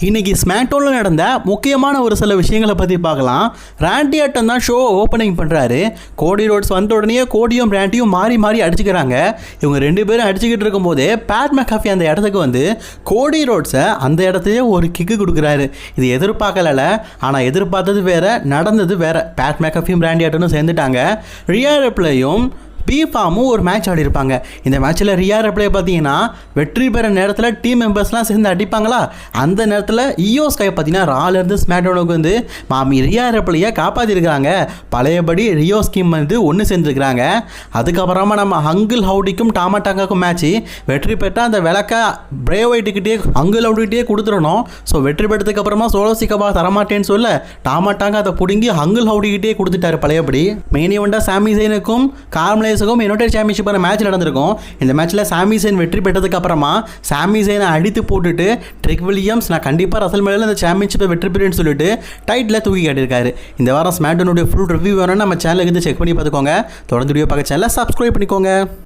இன்னைக்கு ஸ்மாக்டவுனில் நடந்த முக்கியமான ஒரு சில விஷயங்களை பற்றி பார்க்கலாம். ராண்டி ஆட்டன் தான் ஷோ ஓப்பனிங் பண்ணுறாரு. கோடி ரோட்ஸ் வந்த உடனே கோடியும் ராண்டியும் மாறி மாறி அடிச்சுக்கிறாங்க. இவங்க ரெண்டு பேரும் அடிச்சுக்கிட்டு இருக்கும்போதே பேட் மெக்காஃபி அந்த இடத்துக்கு வந்து கோடி ரோட்ஸை அந்த இடத்தையே ஒரு கிக்கு கொடுக்குறாரு. இது எதிர்பார்க்கல, ஆனால் எதிர்பார்த்தது வேற, நடந்தது வேற. பேட் மெக்காஃபியும் ராண்டி ஆட்டனும் சேர்ந்துட்டாங்க. ரியா ரிப்ளையும் பீஃபாமும் ஒரு மேட்ச் ஆடி இருப்பாங்க. இந்த மேட்ச்சில் ரியா ரிப்ளே பார்த்தீங்கன்னா வெற்றி பெற நேரத்தில் டீம் மெம்பர்ஸ்லாம் சேர்ந்து அடிப்பாங்களா, அந்த நேரத்தில் ஈயோ ஸ்கை பார்த்தீங்கன்னா ராலேருந்து ஸ்மாக்டவுனுக்கு வந்து மாமி ரியா ரிப்ளையை காப்பாற்றிருக்கிறாங்க. பழையபடி ரியோ ஸ்கீம் வந்து ஒன்று சேர்ந்துருக்கிறாங்க. அதுக்கப்புறமா நம்ம அங்கிள் ஹவுடிக்கும் டாமாட்டாங்காக்கும் மேட்ச்சு வெற்றி பெற்றால் அந்த விளக்க பிரேவ் ஒயிட்டுக்கிட்டே அங்கிள் ஹவுடிக்கிட்டே கொடுத்துடணும். ஸோ வெற்றி பெற்றதுக்கு அப்புறமா சோலோ சிக்கபா தரமாட்டேன்னு சொல்ல டாமாட்டாங்க அதை பிடுங்கி அங்கிள் ஹவுடிக்கிட்டே கொடுத்துட்டாரு பழையபடி. மெயின் இவெண்ட்டாக சாமி ஜெயினுக்கும் கார்மலே யுனைடெட் சாம்பியன்ஷிப்பான மேட்ச் நடந்திருக்கும். இந்த மேட்ச்சில் சாமி ஜெயின் வெற்றி பெற்றதுக்கு அப்புறமா சாமி ஜெயினை அடித்து போட்டுட்டு ட்ரிக் வில்லியம்ஸ் நான் கண்டிப்பாக ரசல்மேனில் இந்த சாம்பியன்ஷிப்பை வெற்றி பெறுன்னு சொல்லிட்டு டைட்டில் தூக்கி காட்டியிருக்காரு. இந்த வாரம் ஸ்மாக்டவுனுடைய ஃபுல் ரிவ்யூ வேணும்னு நம்ம சேனலுக்கு செக் பண்ணி பார்த்துக்கோங்க. தொடர்ந்து வீடியோ பார்க்க சேனலை சப்ஸ்கிரைப் பண்ணிக்கோங்க.